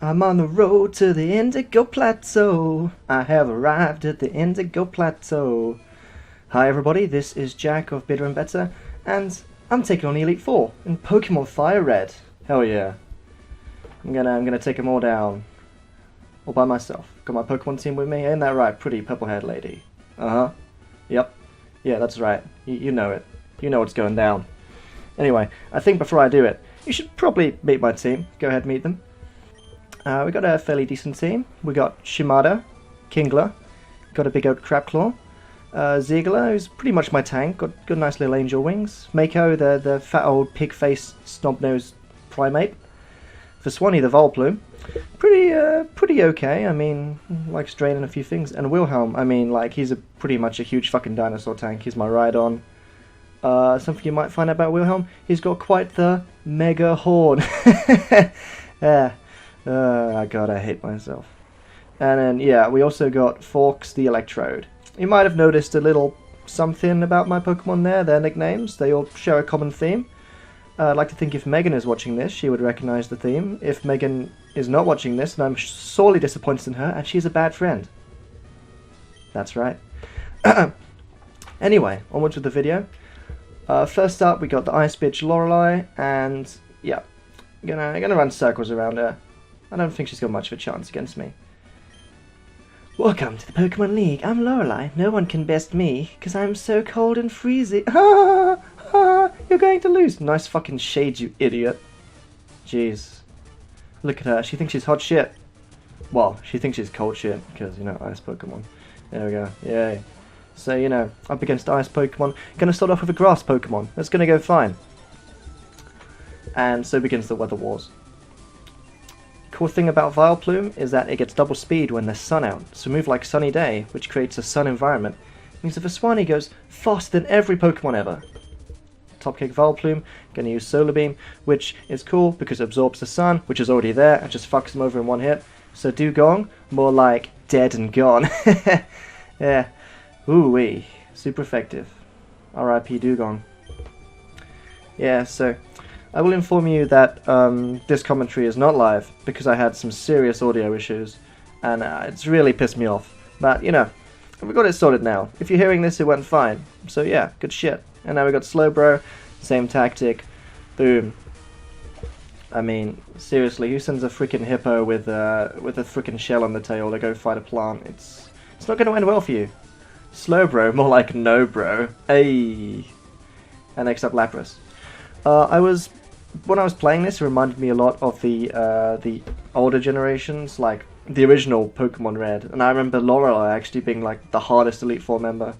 I'm on the road to the Indigo Plateau. I have arrived at the Indigo Plateau. Hi everybody, this is Jack of Bitter and Better, and I'm taking on the Elite Four in Pokemon Fire Red. Hell yeah. I'm gonna take them all down. All by myself. Got my Pokemon team with me, ain't that right, pretty purple-haired lady? Uh-huh. Yep. Yeah, that's right. You know it. You know what's going down. Anyway, I think before I do it, you should probably meet my team. Go ahead and meet them. We got a fairly decent team. We got Shimada, Kingler, got a big old Crabclaw, Ziegler, who's pretty much my tank, got nice little angel wings, Mako, the fat old pig-faced snub-nosed primate, Vaswani, the Volbloom, pretty okay, I mean, likes draining a few things, and Wilhelm, I mean, like, he's pretty much a huge fucking dinosaur tank, he's my ride-on. Something you might find out about Wilhelm, he's got quite the mega horn. Yeah. God, I hate myself. And then, yeah, we also got Forks the Electrode. You might have noticed a little something about my Pokemon there, their nicknames. They all share a common theme. I'd like to think if Megan is watching this, she would recognize the theme. If Megan is not watching this, then I'm sorely disappointed in her, and she's a bad friend. That's right. Anyway, onwards with the video. First up, we got the Ice Bitch Lorelei, and, yeah, I'm gonna run circles around her. I don't think she's got much of a chance against me. Welcome to the Pokemon League. I'm Lorelei. No one can best me, because I'm so cold and freezy. Ha ha! You're going to lose. Nice fucking shades, you idiot. Jeez. Look at her. She thinks she's hot shit. Well, she thinks she's cold shit, because, you know, ice Pokemon. There we go. Yay. So, you know, up against ice Pokemon. Gonna start off with a grass Pokemon. That's gonna go fine. And so begins the Weather Wars. Cool thing about Volbloom is that it gets double speed when there's sun out, so move like Sunny Day, which creates a sun environment. It means that Vaswani goes faster than every Pokemon ever. Top kick Volbloom, gonna use Solar Beam, which is cool because it absorbs the sun, which is already there, and just fucks them over in one hit. So Dugong, more like dead and gone. Yeah, ooh-wee, super effective. R.I.P. Dugong. Yeah, so I will inform you that this commentary is not live because I had some serious audio issues and it's really pissed me off. But, you know, we got it sorted now. If you're hearing this, it went fine. So yeah, good shit. And now we got Slowbro, same tactic, boom. I mean, seriously, who sends a freaking hippo with a freaking shell on the tail to go fight a plant? It's not going to end well for you. Slowbro, more like no bro. Ayy. And next up, Lapras. When I was playing this, it reminded me a lot of the older generations, like the original Pokemon Red. And I remember Lorelei actually being like the hardest Elite Four member.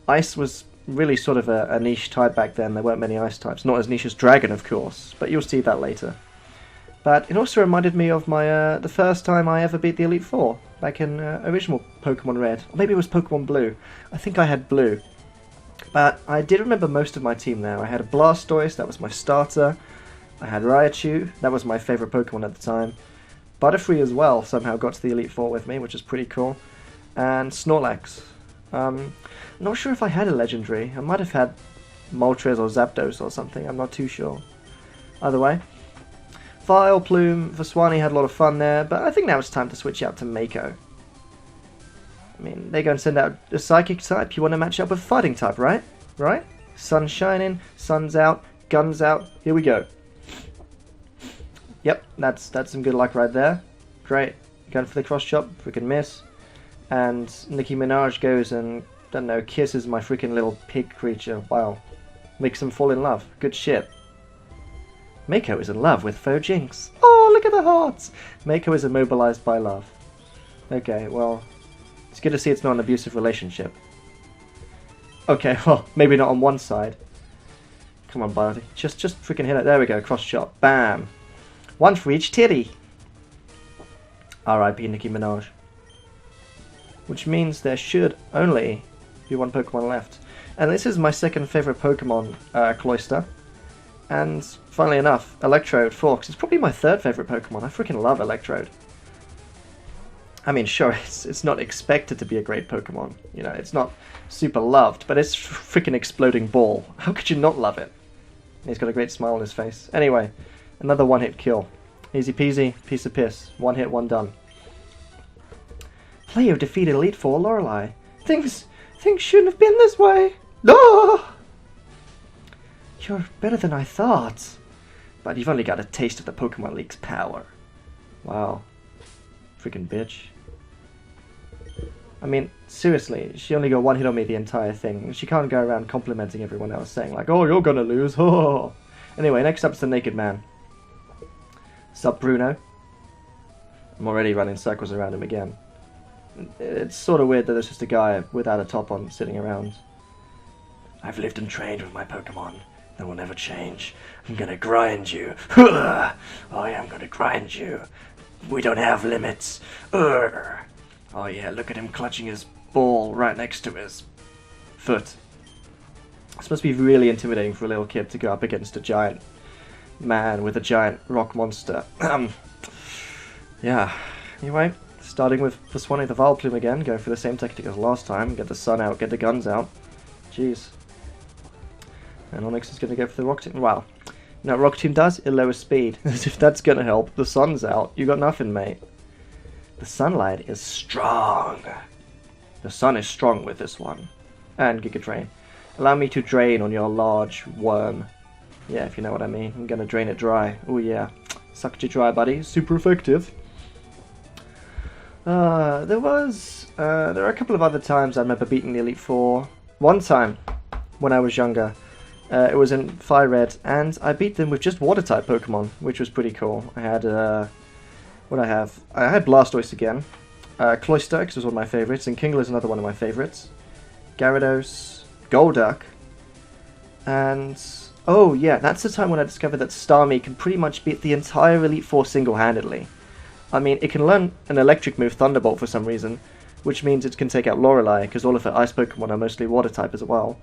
Ice was really sort of a niche type back then. There weren't many ice types. Not as niche as Dragon, of course, but you'll see that later. But it also reminded me of my the first time I ever beat the Elite Four, back in original Pokemon Red. Or maybe it was Pokemon Blue. I think I had Blue. But I did remember most of my team now. I had a Blastoise, that was my starter. I had Raichu, that was my favourite Pokemon at the time. Butterfree as well somehow got to the Elite Four with me, which is pretty cool. And Snorlax. Not sure if I had a legendary. I might have had Moltres or Zapdos or something, I'm not too sure. Either way. Vileplume, Vaswani had a lot of fun there, but I think now it's time to switch out to Mako. I mean, they're going to send out a Psychic type, you want to match up with Fighting type, right? Right? Sun's shining, sun's out, guns out, here we go. Yep, that's some good luck right there. Great. Going for the cross chop, freaking miss. And Nicki Minaj goes and, I don't know, kisses my freaking little pig creature. Wow. Makes them fall in love. Good shit. Mako is in love with Faux Jinx. Oh, look at the hearts! Mako is immobilized by love. Okay, well, it's good to see it's not an abusive relationship. Okay, well, maybe not on one side. Come on, Biology. Just freaking hit it. There we go, cross shot. Bam! One for each titty! R.I.P. Nicki Minaj. Which means there should only be one Pokemon left. And this is my second favourite Pokemon, Cloyster. And, funnily enough, Electrode, Forks, is probably my third favourite Pokemon. I freaking love Electrode. I mean, sure, it's not expected to be a great Pokemon. You know, it's not super loved, but it's freaking exploding ball. How could you not love it? He's got a great smile on his face. Anyway, another one-hit kill. Easy peasy, piece of piss. One hit, one done. Player defeated Elite Four Lorelei. Things shouldn't have been this way. No! You're better than I thought. But you've only got a taste of the Pokemon League's power. Wow. Freaking bitch. I mean, seriously, she only got one hit on me the entire thing. She can't go around complimenting everyone else, saying like, oh, you're gonna lose. Anyway, next up's the Naked Man. Sup, Bruno? I'm already running circles around him again. It's sort of weird that there's just a guy without a top on sitting around. I've lived and trained with my Pokemon. That will never change. I'm gonna grind you. I am gonna grind you. We don't have limits. Oh yeah, look at him clutching his ball right next to his foot. It's must be really intimidating for a little kid to go up against a giant man with a giant rock monster. Yeah. Anyway, starting with Swanee the Volbloom again, going for the same tactic as last time. Get the sun out, get the guns out. Jeez. And Onyx is going to go for the Rock Team. Wow. You know what Rock Team does? It lowers speed. As if that's going to help. The sun's out. You got nothing, mate. The sunlight is strong. The sun is strong with this one. And Giga Drain. Allow me to drain on your large worm. Yeah, if you know what I mean. I'm going to drain it dry. Oh yeah. Sucked you dry, buddy. Super effective. There are a couple of other times I remember beating the Elite Four. One time, when I was younger, it was in Fire Red, and I beat them with just Water-type Pokemon, which was pretty cool. I had, what I have? I had Blastoise again, Cloyster, because it was one of my favourites, and Kingler is another one of my favourites, Gyarados, Golduck, and... oh yeah, that's the time when I discovered that Starmie can pretty much beat the entire Elite Four single-handedly. I mean, it can learn an electric move, Thunderbolt, for some reason, which means it can take out Lorelei, because all of her ice Pokemon are mostly Water-type as well.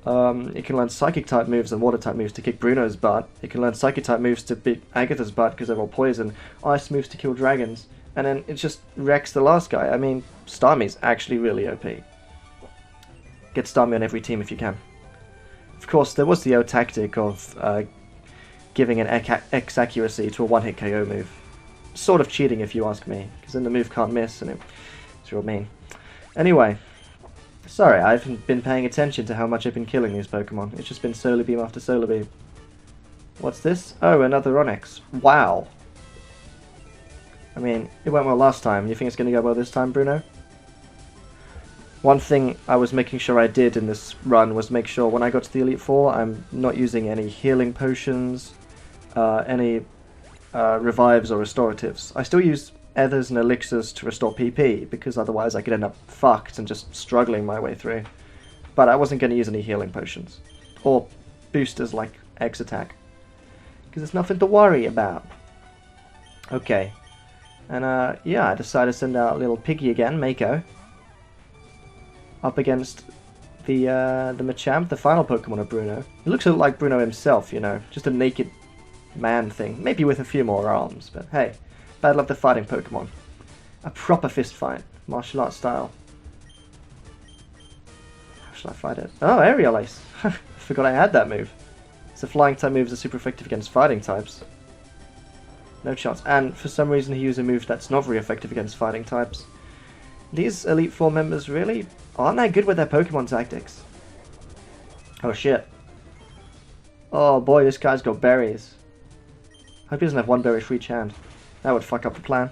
It can learn Psychic-type moves and Water-type moves to kick Bruno's butt. It can learn Psychic-type moves to beat Agatha's butt because they're all poison. Ice moves to kill dragons. And then it just wrecks the last guy. I mean, Starmie's actually really OP. Get Starmie on every team if you can. Of course, there was the old tactic of giving an X accuracy to a one-hit KO move. Sort of cheating if you ask me, because then the move can't miss and it's real mean. Anyway, sorry, I haven't been paying attention to how much I've been killing these Pokemon. It's just been Solar Beam after Solar Beam. What's this? Oh, another Onyx. Wow. I mean, it went well last time. You think it's going to go well this time, Bruno? One thing I was making sure I did in this run was make sure when I got to the Elite Four, I'm not using any healing potions, any revives or restoratives. I still use ethers and elixirs to restore PP, because otherwise I could end up fucked and just struggling my way through. But I wasn't going to use any healing potions. Or boosters like X Attack. Because there's nothing to worry about. Okay. And yeah, I decided to send out little Piggy again, Mako. Up against the Machamp, the final Pokemon of Bruno. It looks a lot like Bruno himself, you know. Just a naked man thing. Maybe with a few more arms, but hey. Battle of the fighting Pokemon. A proper fist fight. Martial arts style. How shall I fight it? Oh, Aerial Ace. Forgot I had that move. So flying type moves are super effective against fighting types. No chance. And for some reason he used a move that's not very effective against fighting types. These Elite Four members really aren't that good with their Pokemon tactics. Oh shit. Oh boy, this guy's got berries. Hope he doesn't have one berry for each hand. That would fuck up the plan.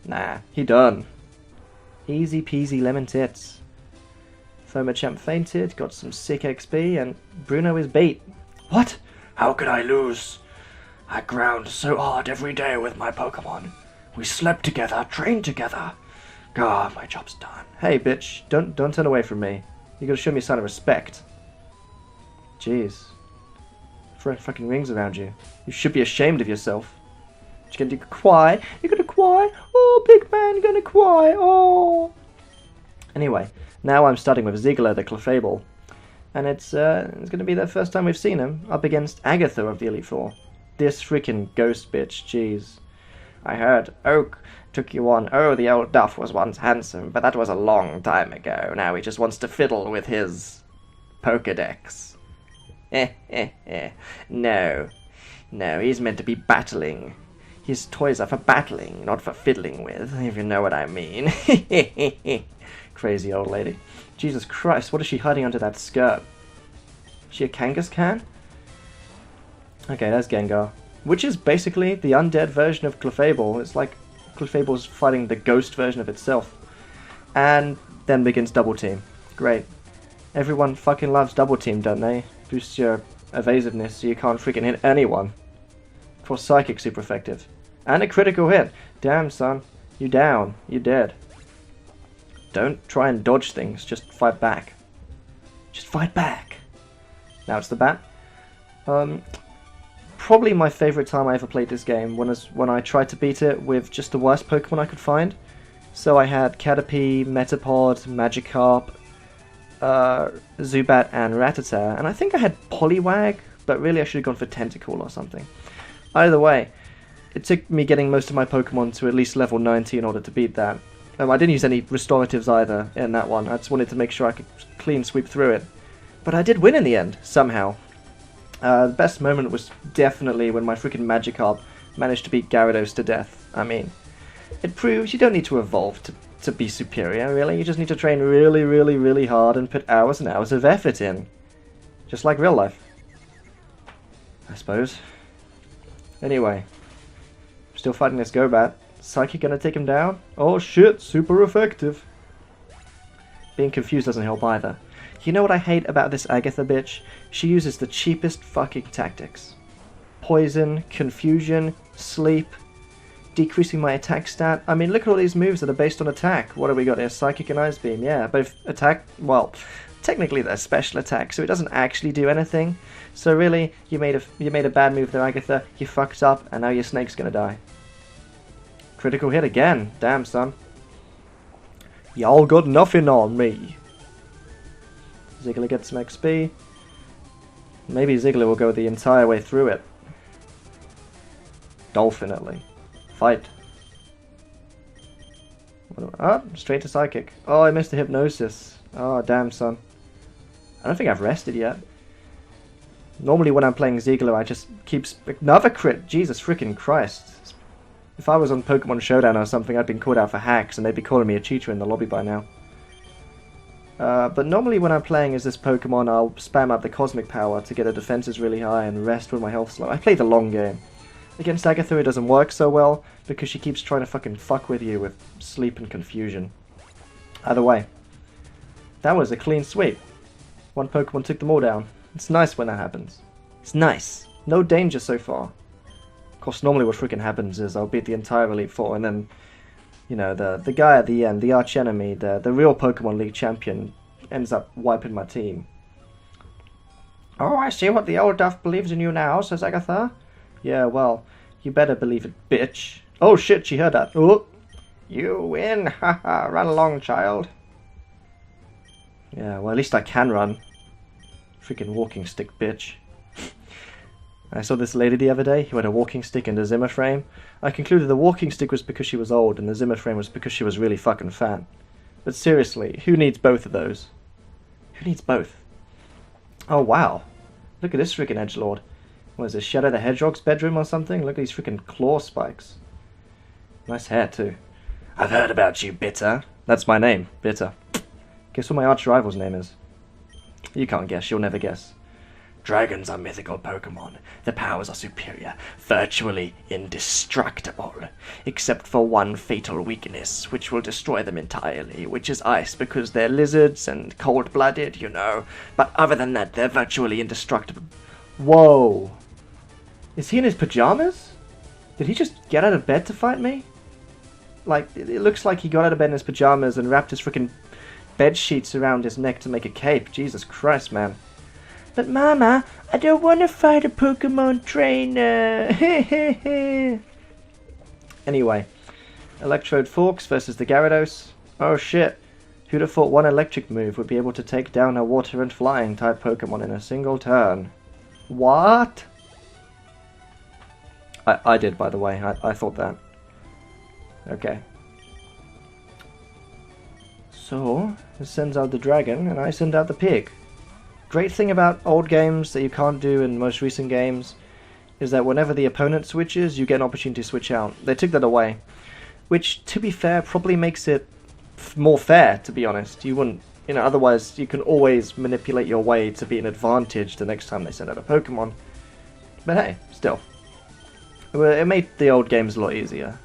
Nah, he done. Easy peasy lemon tits. So Machamp fainted, got some sick XP, and Bruno is beat. What? How could I lose? I ground so hard every day with my Pokemon. We slept together, trained together. God, my job's done. Hey, bitch, don't turn away from me. You gotta show me a sign of respect. Jeez. Throwing fucking rings around you. You should be ashamed of yourself. You're gonna cry. You're gonna cry. Oh, big man, you're gonna cry. Oh. Anyway, now I'm starting with Ziggler, the Clefable, and it's gonna be the first time we've seen him up against Agatha of the Elite Four. This freaking ghost bitch. Jeez. I heard Oak took you on. Oh, the old Duff was once handsome, but that was a long time ago. Now he just wants to fiddle with his Pokedex. No, he's meant to be battling. His toys are for battling, not for fiddling with, if you know what I mean. Crazy old lady. Jesus Christ, what is she hiding under that skirt? Is she a Kangaskhan? Okay, there's Gengar. Which is basically the undead version of Clefable. It's like Clefable's fighting the ghost version of itself. And then begins Double Team. Great. Everyone fucking loves Double Team, don't they? Boosts your evasiveness so you can't freaking hit anyone. Of course, Psychic super effective. And a critical hit. Damn, son. You down. You dead. Don't try and dodge things. Just fight back. Just fight back. Now it's the bat. Probably my favourite time I ever played this game when I tried to beat it with just the worst Pokemon I could find. So I had Caterpie, Metapod, Magikarp, Zubat and Rattata, and I think I had Poliwag, but really I should have gone for Tentacool or something. Either way, it took me getting most of my Pokemon to at least level 90 in order to beat that. I didn't use any restoratives either in that one. I just wanted to make sure I could clean sweep through it. But I did win in the end, somehow. The best moment was definitely when my freaking Magikarp managed to beat Gyarados to death. I mean, it proves you don't need to evolve to be superior, really. You just need to train really, really, really hard and put hours and hours of effort in. Just like real life. I suppose. Anyway. Still fighting this Gobat. Psychic gonna take him down? Oh shit, super effective. Being confused doesn't help either. You know what I hate about this Agatha bitch? She uses the cheapest fucking tactics. Poison, confusion, sleep, decreasing my attack stat. I mean, look at all these moves that are based on attack. What have we got here? Psychic and Ice Beam. Yeah, both attack. Well, technically they're special attack, so it doesn't actually do anything. So really, you made a bad move there, Agatha. You fucked up, and now your snake's gonna die. Critical hit again. Damn, son. Y'all got nothing on me. Ziggler gets some XP. Maybe Ziggler will go the entire way through it. Dolphinately. Fight. Straight to Psychic. Oh, I missed the Hypnosis. Oh, damn, son. I don't think I've rested yet. Normally when I'm playing Ziggler, I just keep... Another crit! Jesus freaking Christ. If I was on Pokemon Showdown or something, I'd been called out for hacks, and they'd be calling me a cheater in the lobby by now. But normally when I'm playing as this Pokemon, I'll spam up the Cosmic Power to get the defenses really high and rest when my health's low. I play the long game. Against Agatha it doesn't work so well, because she keeps trying to fucking fuck with you with sleep and confusion. Either way. That was a clean sweep. One Pokemon took them all down. It's nice when that happens. It's nice. No danger so far. Of course, normally what freaking happens is I'll beat the entire Elite Four, and then, you know, the guy at the end, the arch enemy, the real Pokemon League champion, ends up wiping my team. Oh, I see what the old duff believes in you now, says Agatha. Yeah, well, you better believe it, bitch. Oh shit, she heard that. Oh, you win, haha, run along, child. Yeah, well, at least I can run. Freaking walking stick, bitch. I saw this lady the other day who had a walking stick and a Zimmer frame. I concluded the walking stick was because she was old and the Zimmer frame was because she was really fucking fat. But seriously, who needs both of those? Who needs both? Oh wow. Look at this freaking edgelord. What is this, Shadow the Hedgehog's bedroom or something? Look at these freaking claw spikes. Nice hair too. I've heard about you, Bitter. That's my name, Bitter. Guess what my arch rival's name is? You can't guess, you'll never guess. Dragons are mythical Pokemon. Their powers are superior, virtually indestructible, except for one fatal weakness, which will destroy them entirely, which is ice, because they're lizards and cold-blooded, you know. But other than that, they're virtually indestructible. Whoa. Is he in his pajamas? Did he just get out of bed to fight me? Like, it looks like he got out of bed in his pajamas and wrapped his freaking bed sheets around his neck to make a cape. Jesus Christ, man. But Mama, I don't want to fight a Pokemon trainer. Anyway, Electrode Forks versus the Gyarados. Oh shit. Who'd have thought one electric move would be able to take down a water and flying type Pokemon in a single turn? What? I did, by the way. I thought that. Okay. So, it sends out the dragon, and I send out the pig. Great thing about old games that you can't do in most recent games, is that whenever the opponent switches, you get an opportunity to switch out. They took that away, which, to be fair, probably makes it more fair, to be honest. You wouldn't, otherwise you can always manipulate your way to be an advantage the next time they send out a Pokemon. But hey, still. It made the old games a lot easier.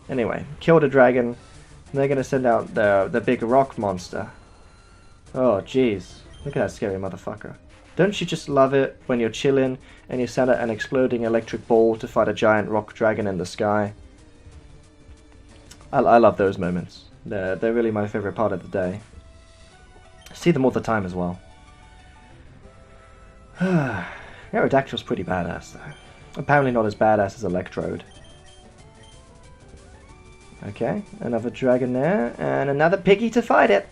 Anyway, killed a dragon, and they're going to send out the big rock monster. Oh, jeez. Look at that scary motherfucker. Don't you just love it when you're chilling and you send out an exploding electric ball to fight a giant rock dragon in the sky? I love those moments. They're really my favourite part of the day. I see them all the time as well. Aerodactyl's pretty badass though. Apparently not as badass as Electrode. Okay, another dragon there, and another piggy to fight it.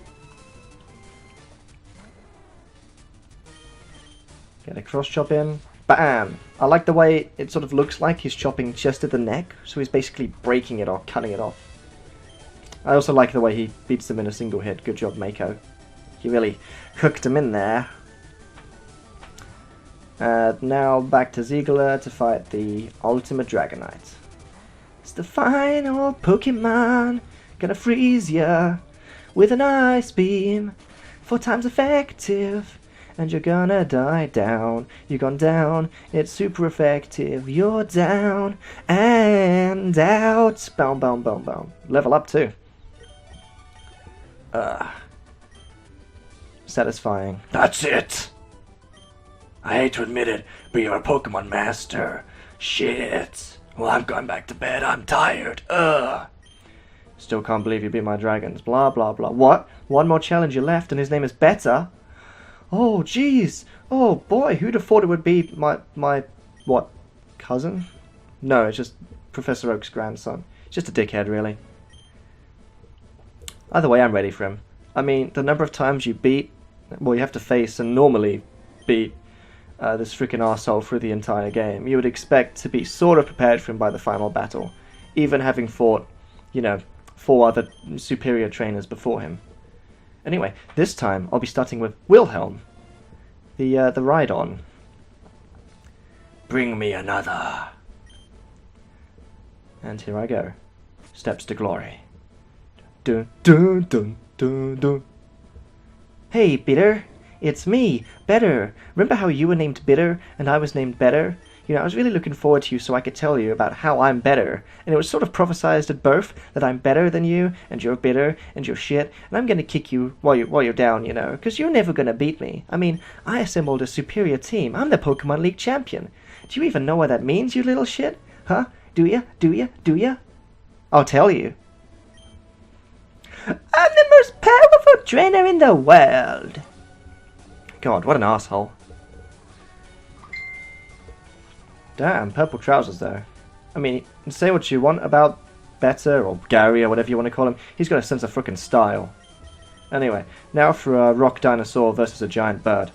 Get a cross chop in. Bam! I like the way it sort of looks like he's chopping just at the neck, so he's basically breaking it or cutting it off. I also like the way he beats them in a single hit. Good job, Mako. You really hooked him in there. Now back to Ziegler to fight the Ultimate Dragonite. It's the final Pokemon, gonna freeze ya with an ice beam, 4 times effective, and you're gonna die down. You're gone down, it's super effective, you're down and out. Boom, boom, boom, boom. Level up too. Satisfying. That's it! I hate to admit it, but you're a Pokemon master. Shit. Well, I'm going back to bed. I'm tired. Still can't believe you beat my dragons. Blah, blah, blah. What? One more challenger left and his name is Better? Oh, jeez. Oh, boy. Who'd have thought it would be my what? Cousin? No, it's just Professor Oak's grandson. Just a dickhead, really. Either way, I'm ready for him. I mean, the number of times you have to face and normally beat this freaking arsehole through the entire game, you would expect to be sort of prepared for him by the final battle, even having fought, 4 other superior trainers before him. Anyway, this time I'll be starting with Wilhelm, the Rhydon. Bring me another. And here I go. Steps to glory. Dun dun dun dun dun. Hey, Bitter. It's me, Better. Remember how you were named Bitter and I was named Better? I was really looking forward to you so I could tell you about how I'm better. And it was sort of prophesized at birth that I'm better than you, and you're bitter, and you're shit, and I'm gonna kick you while you're down, because you're never gonna beat me. I mean, I assembled a superior team. I'm the Pokemon League champion. Do you even know what that means, you little shit? Huh? Do ya? Do ya? Do ya? I'll tell you. I'm the most powerful trainer in the world. God, what an asshole. Damn, purple trousers though. I mean, say what you want about Better or Gary or whatever you want to call him, he's got a sense of frickin' style. Anyway, now for a rock dinosaur versus a giant bird.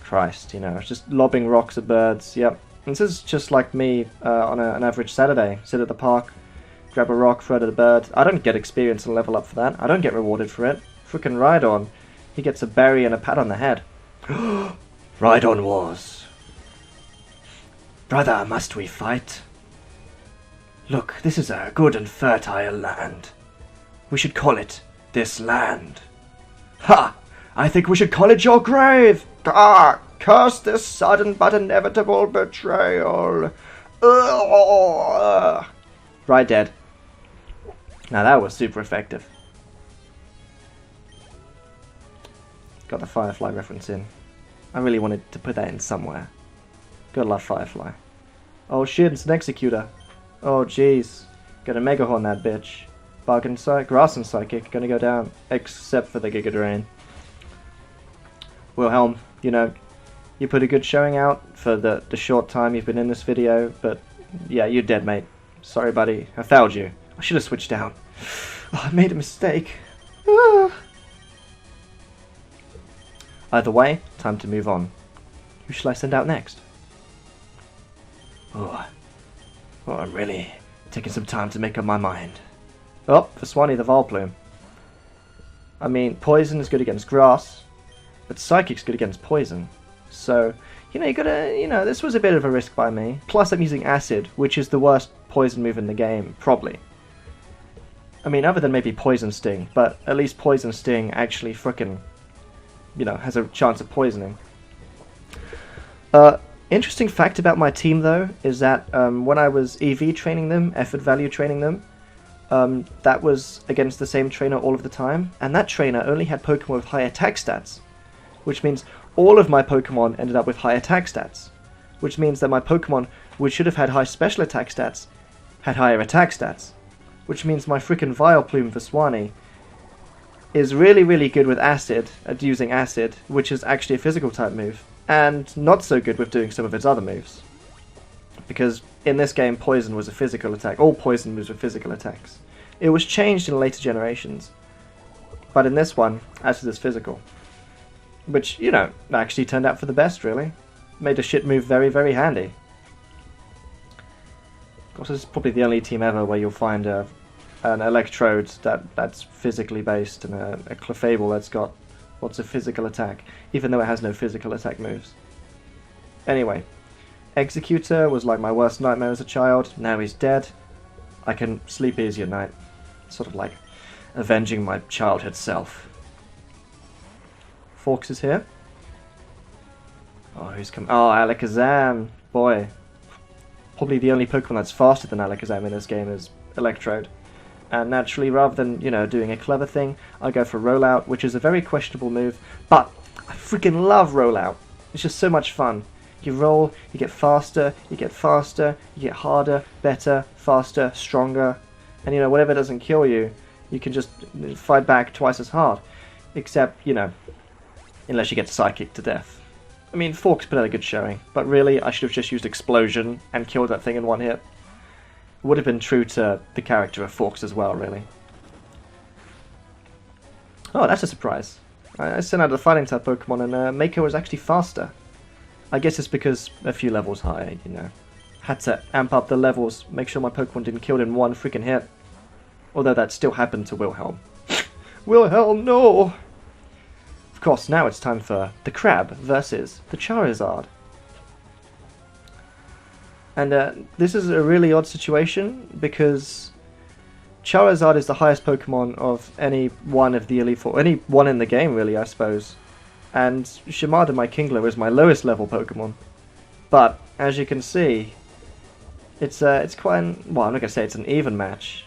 Christ, just lobbing rocks at birds, yep. And this is just like me on an average Saturday. Sit at the park, grab a rock, throw it at a bird. I don't get experience and level up for that. I don't get rewarded for it. Frickin' Rhydon, he gets a berry and a pat on the head. Rhydon Wars. Brother, must we fight? Look, this is a good and fertile land. We should call it this land. Ha! I think we should call it your grave! Ah! Curse this sudden but inevitable betrayal. Right, dead. Now that was super effective. Got the Firefly reference in. I really wanted to put that in somewhere. Gotta love Firefly. Oh shit, it's an Executor. Oh jeez. Gonna Mega Horn that bitch. Bargain Psychic, Grass and Psychic, gonna go down. Except for the Giga Drain. Wilhelm, you put a good showing out for the short time you've been in this video, but yeah, you're dead, mate. Sorry, buddy. I failed you. I should have switched down. Oh, I made a mistake. Either way, time to move on. Who shall I send out next? Oh, I'm really taking some time to make up my mind. Oh, for Swanee the Volbloom. I mean, Poison is good against Grass. but Psychic's good against poison. So, you gotta, this was a bit of a risk by me. Plus I'm using Acid, which is the worst poison move in the game, probably. I mean, other than maybe Poison Sting, but at least Poison Sting actually frickin', has a chance of poisoning. Interesting fact about my team, though, is that when I was EV training them, effort value training them, that was against the same trainer all of the time, and that trainer only had Pokemon with high attack stats, which means all of my Pokemon ended up with high attack stats, which means that my Pokemon, which should have had high special attack stats, had higher attack stats, which means my frickin' Vileplume Viswani is really, really good with Acid, at using Acid, which is actually a physical type move, and not so good with doing some of its other moves. Because in this game, Poison was a physical attack. All Poison moves were physical attacks. It was changed in later generations, but in this one, Acid is physical. Which, actually turned out for the best, really. Made a shit move very, very handy. Of course, this is probably the only team ever where you'll find an Electrode that's physically based, and a Clefable that's got lots of physical attack, even though it has no physical attack moves. Anyway, Executor was like my worst nightmare as a child. Now he's dead. I can sleep easy at night. Sort of like avenging my childhood self. Forks is here. Oh, who's come? Oh, Alakazam. Boy. Probably the only Pokemon that's faster than Alakazam in this game is Electrode. And naturally, rather than, doing a clever thing, I go for Rollout, which is a very questionable move, but I freaking love Rollout. It's just so much fun. You roll, you get faster, you get harder, better, faster, stronger, and whatever doesn't kill you, you can just fight back twice as hard. Except, unless you get Psychic to death. I mean, Forks put out a good showing, but really, I should have just used Explosion and killed that thing in one hit. It would have been true to the character of Forks as well, really. Oh, that's a surprise. I sent out a fighting type Pokemon, and Mako was actually faster. I guess it's because a few levels higher, Had to amp up the levels, make sure my Pokemon didn't kill it in one freaking hit. Although that still happened to Wilhelm. Wilhelm, no! Of course, now it's time for the Crab versus the Charizard. And this is a really odd situation, because Charizard is the highest Pokemon of any one of the Elite Four. Any one in the game, really, I suppose. And Shimada, my Kingler, is my lowest level Pokemon. But, as you can see, it's quite well, I'm not going to say it's an even match.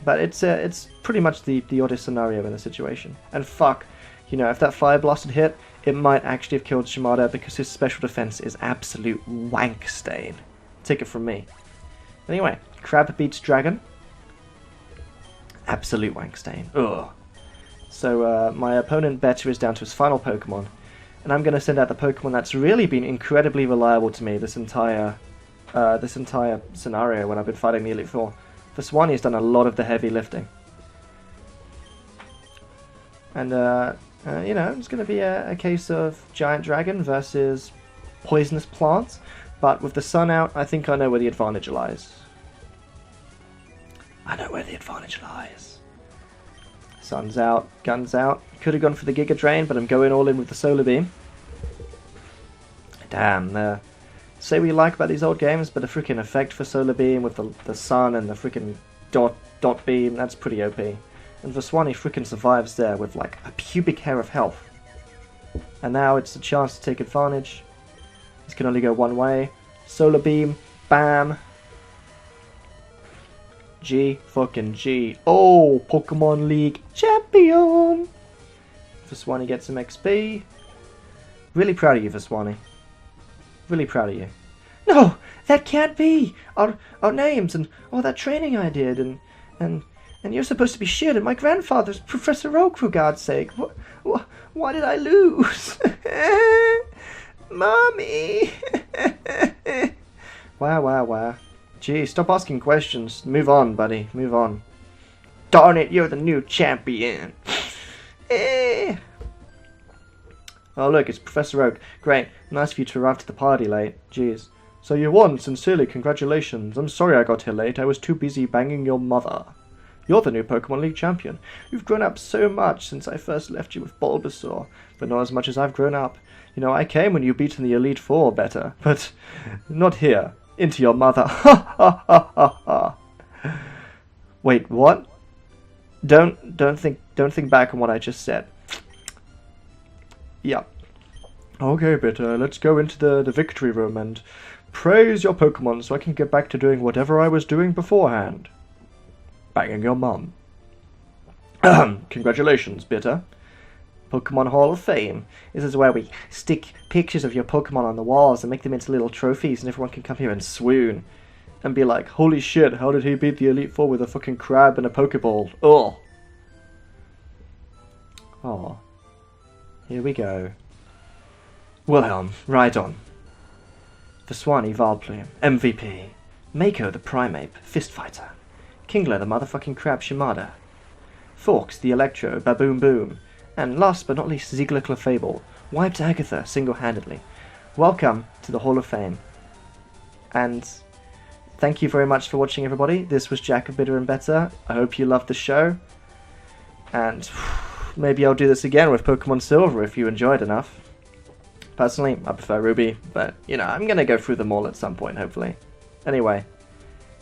But it's pretty much the oddest scenario in the situation. And fuck, if that Fire Blast had hit, it might actually have killed Shimada, because his special defense is absolute wank stain. Take it from me. Anyway, Crab beats Dragon. Absolute wank stain. Ugh. So my opponent Better is down to his final Pokemon, and I'm going to send out the Pokemon that's really been incredibly reliable to me this entire scenario when I've been fighting the Elite Four. Viswani has done a lot of the heavy lifting. And it's going to be a case of Giant Dragon versus Poisonous Plants, but with the sun out, I think I know where the advantage lies. I know where the advantage lies. Sun's out, gun's out. Could have gone for the Giga Drain, but I'm going all in with the Solar Beam. Damn, say what you like about these old games, but the freaking effect for Solar Beam with the sun and the freaking dot beam, that's pretty OP. And Viswani freaking survives there with like a pubic hair of health. And now it's a chance to take advantage. This can only go one way. Solar Beam, bam. G fucking G. Oh, Pokemon League champion! Viswani gets some XP. Really proud of you, Viswani. Really proud of you. No, that can't be! Our names and all that training I did, and you're supposed to be shit, and my grandfather's Professor Oak, for God's sake. Why did I lose? Mommy! Wow. Gee, stop asking questions. Move on, buddy. Move on. Darn it, you're the new champion. Oh, look, it's Professor Oak. Great. Nice of you to arrive to the party late. Jeez. So you won. Sincerely, congratulations. I'm sorry I got here late. I was too busy banging your mother. You're the new Pokemon League champion. You've grown up so much since I first left you with Bulbasaur, but not as much as I've grown up. You know, I came when you beaten the Elite Four better, but not here. Into your mother. Ha ha ha ha ha. Wait, what? Don't think back on what I just said. Yeah. Okay, Bitter, let's go into the victory room and praise your Pokemon so I can get back to doing whatever I was doing beforehand. Banging your mum. Congratulations, Bitter. Pokemon Hall of Fame. This is where we stick pictures of your Pokemon on the walls and make them into little trophies, and everyone can come here and swoon. And be like, holy shit, how did he beat the Elite Four with a fucking crab and a Pokeball? Ugh. Oh. Here we go. Wilhelm, ride on. Vaswani Volbloom, MVP. Mako the Primeape, Fist Fighter. Kingler the motherfucking crab Shimada. Forks the Electro, Baboom Boom. And last but not least, Ziegler Clefable. Wiped Agatha single-handedly. Welcome to the Hall of Fame. And thank you very much for watching, everybody. This was Jack of Bitter and Better. I hope you loved the show. And maybe I'll do this again with Pokemon Silver if you enjoyed enough. Personally, I prefer Ruby, but, you know, I'm going to go through them all at some point, hopefully. Anyway,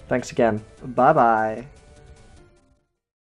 thanks again. Bye-bye.